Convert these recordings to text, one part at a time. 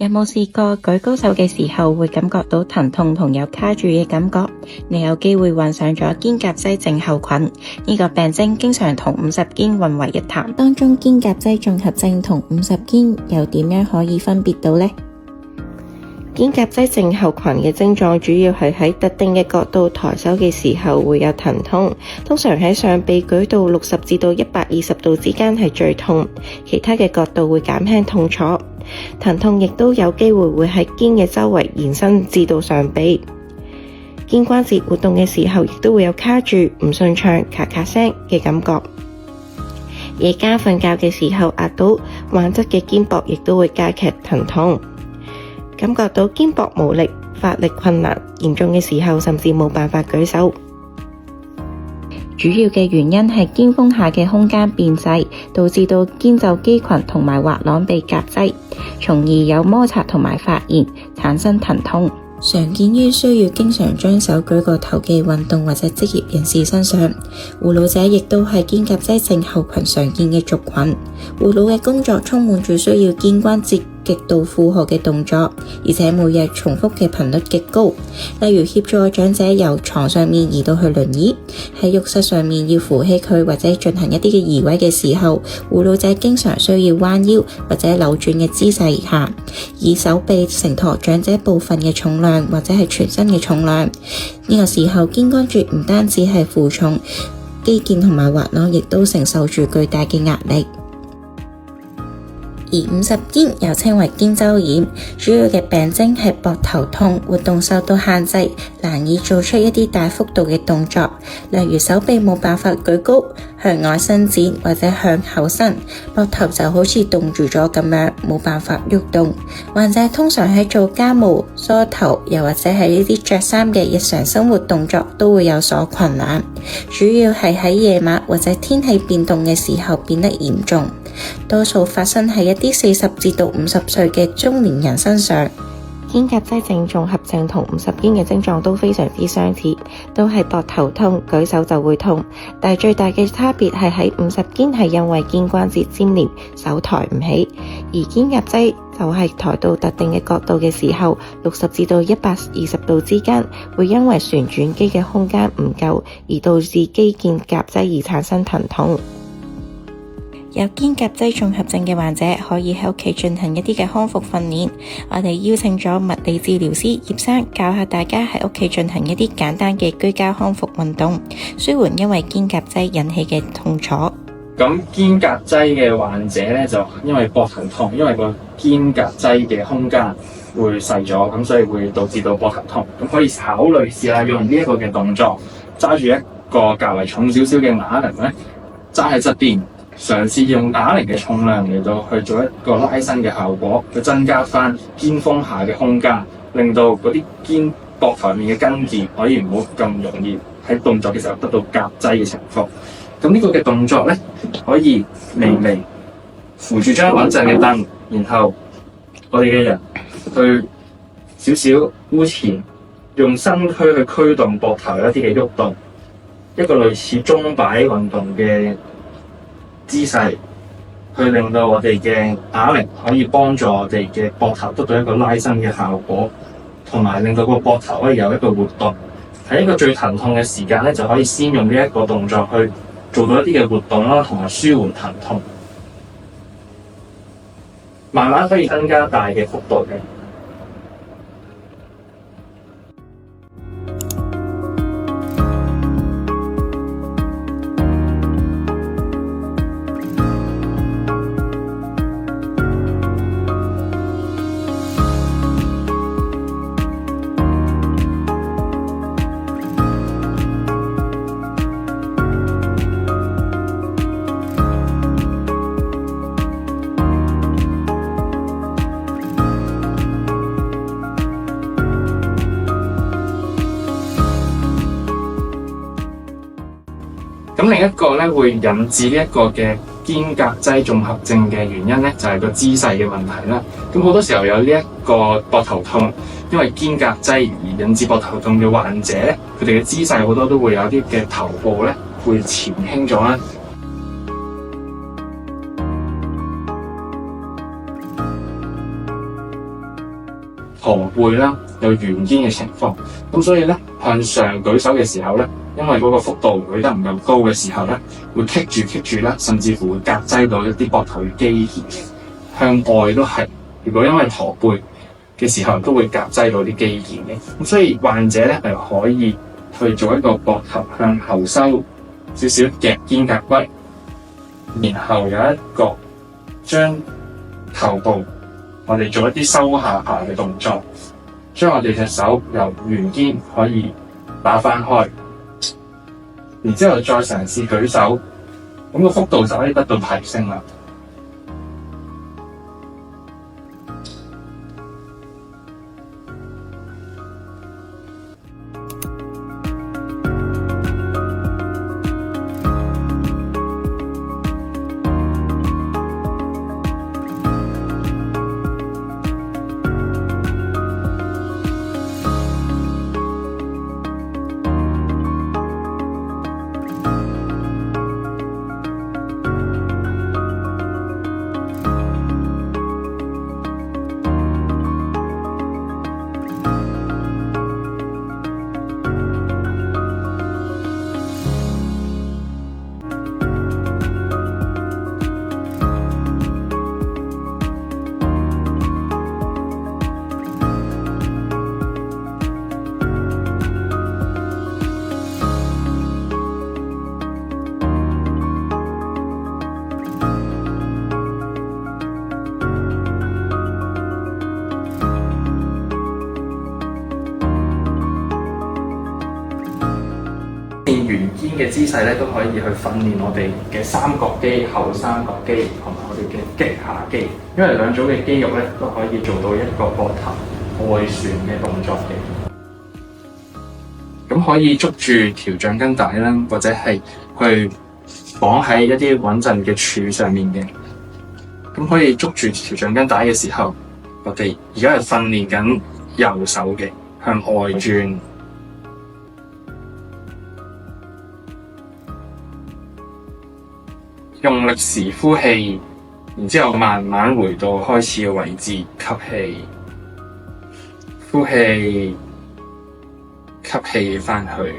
有冇試過舉高手嘅時候會感覺到疼痛同有卡住嘅感覺？你有機會患上咗肩胛肌症候群。呢個病徵經常同50肩混為一談。當中肩胛肌綜合症同50肩又點樣可以分別到呢？肩胛肌症候群嘅症狀主要係喺特定嘅角度抬手嘅時候會有疼痛，通常喺上臂舉到60至到120度之間係最痛，其他嘅角度會減輕痛楚。疼痛亦都有機會喺肩嘅周圍延伸至到上臂。肩關節活動嘅時候亦都會有卡住、唔順暢、咔咔聲嘅感覺。夜間瞓覺嘅時候壓到患側嘅肩膊亦都會加劇疼痛。感覺到肩膊無力、發力困難，嚴重嘅時候甚至冇辦法舉手。主要嘅原因係肩峰下嘅空間變細，導致到肩袖肌群同埋滑囊被夾擠，從而有摩擦同埋發炎，產生疼痛。常見於需要經常將手舉過頭嘅運動或者職業人士身上。護老者亦都係肩胛肌症候群常見嘅族群。護老嘅工作充滿住需要肩關節極度負荷嘅動作，而且每日重複嘅頻率極高。例如協助長者由床上面移到去輪椅，喺浴室上面要扶起佢或者進行一啲嘅移位嘅時候，護老者經常需要彎腰或者扭轉嘅姿勢下，以手臂承托長者部分嘅重量或者係全身嘅重量。呢個時候肩關節唔單止係負重，肌腱同埋滑囊亦都承受住巨大嘅壓力。而50肩又稱為肩周炎，主要嘅病徵係膊頭痛、活動受到限制，難以做出一啲大幅度嘅動作，例如手臂冇辦法舉高、向外伸展或者向後伸，膊頭就好似凍住咗咁樣，冇辦法喐動。患者通常喺做家務、梳頭，又或者係呢啲着衫嘅日常生活動作都會有所困難，主要係喺夜晚或者天氣變動嘅時候變得嚴重。多數發生喺一啲40至到50歲嘅中年人身上。肩胛肌症綜合症同50肩嘅症狀都非常之相似，都係膊頭痛，舉手就會痛，但係最大嘅差別係喺50肩係因為肩關節黏連，手抬唔起，而肩胛肌就係抬到特定嘅角度嘅時候，60至到120度之間，會因為旋轉肌嘅空間唔夠，而導致肌腱夾擠而產生疼痛。有肩胛肌綜合症嘅患者可以喺屋企進行一啲嘅康復訓練。我哋邀請咗物理治療師葉生教下大家喺屋企進行一啲簡單嘅居家康復運動，舒緩因為肩胛肌引起嘅痛楚。咁肩胛肌嘅患者咧，就因為膊頭痛，因為個肩胛肌嘅空間會細咗，咁所以會導致到膊頭痛。咁可以考慮試下用呢一個嘅動作，揸住一個較為重少少嘅啞鈴咧，揸喺側邊。嘗試用啞鈴嘅重量嚟到去做一個拉伸嘅效果，去增加翻肩峰下嘅空間，令到嗰啲肩膊頭面嘅筋腱可以唔好咁容易喺動作嘅時候得到夾擠嘅情況。咁呢個嘅動作咧，可以微微扶住張穩陣嘅凳，然後我哋嘅人去少少屈前，用身軀去驅動膊頭一啲嘅喐動，一個類似鐘擺運動嘅姿勢，去令到我哋嘅啞鈴可以幫助我哋嘅膊頭得到一個拉伸嘅效果，同埋令到個膊頭可以有一個活動。喺一個最疼痛嘅時間咧，就可以先用呢一個動作去做到一啲嘅活動啦，同埋舒緩疼痛。慢慢可以增加大嘅幅度嘅。咁另一個咧會引致呢一個嘅肩胛肌綜合症嘅原因咧，就係個姿勢嘅問題啦。咁好多時候有呢一個膊頭痛，因為肩胛肌而引致膊頭痛嘅患者咧，佢哋嘅姿勢好多都會有啲嘅頭部咧會前傾咗啦。駝背啦，有圓肩嘅情況。咁所以咧，向上舉手嘅時候咧，因為嗰個幅度舉得唔夠高嘅時候咧，會棘住啦，甚至乎會夾擠到一啲膊頭嘅肌腱。向外都係，如果因為駝背嘅時候，都會夾擠到啲肌腱嘅。咁所以患者咧係可以去做一個膊頭向後收少少夾肩胛骨，然後有一個將頭部我哋做一啲收下巴嘅動作，將我哋隻手由圓肩可以打翻開，然之後再嘗試舉手，咁個幅度就可以得到提升啦。圓肩嘅姿勢咧，都可以去訓練我哋嘅三角肌、後三角肌同埋我哋嘅棘下肌，因為兩組嘅肌肉咧都可以做到一個膊頭外旋嘅動作嘅。咁可以捉住條橡筋帶啦，或者係去綁喺一啲穩陣嘅柱上面嘅。咁可以捉住條橡筋帶嘅時候，我哋而家係訓練緊右手嘅向外轉。用力時呼氣，然之後慢慢回到開始嘅位置，吸氣，呼氣，吸氣返去。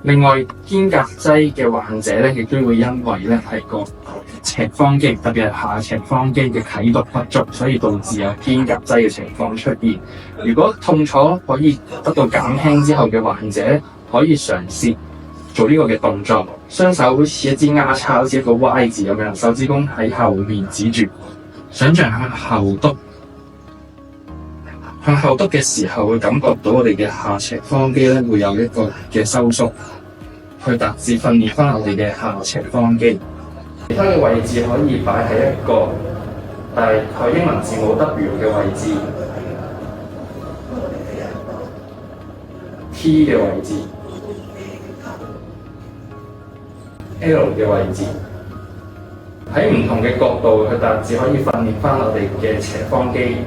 另外，肩胛擠嘅患者咧，亦都會因為咧係個尺方肌，特別係下尺方肌嘅啟動不足，所以導致有肩胛擠嘅情況出現。如果痛楚可以得到減輕之後嘅患者，可以嘗試做呢個嘅動作，雙手好似一支丫叉，好似一個 Y 字咁樣，手指公喺後面指住，想像向後督。向後督嘅時候，會感覺到我哋嘅下尺方肌咧會有一個嘅收縮，去達至訓練翻我哋嘅下尺方肌。其他嘅位置可以擺喺一個大概英文字母 W 嘅位置、T 嘅位置、L 嘅位置，喺唔同嘅角度去達至可以訓練翻我哋嘅斜方肌。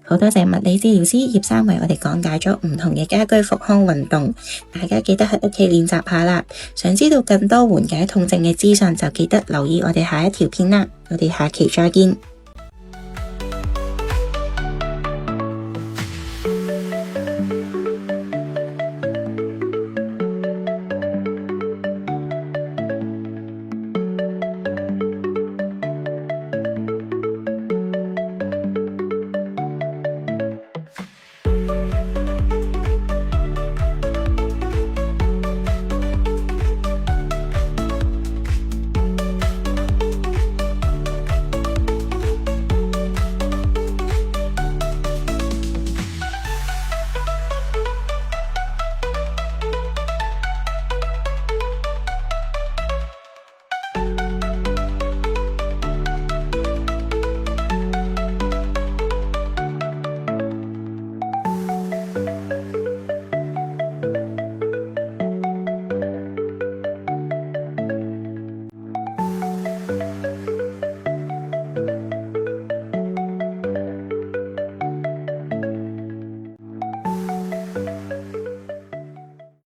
好多謝物理治療師葉生為我哋講解咗唔同嘅家居復康運動，大家記得喺屋企練習下啦。想知道更多緩解痛症嘅資訊，就記得留意我哋下一條片啦。我哋下期再見。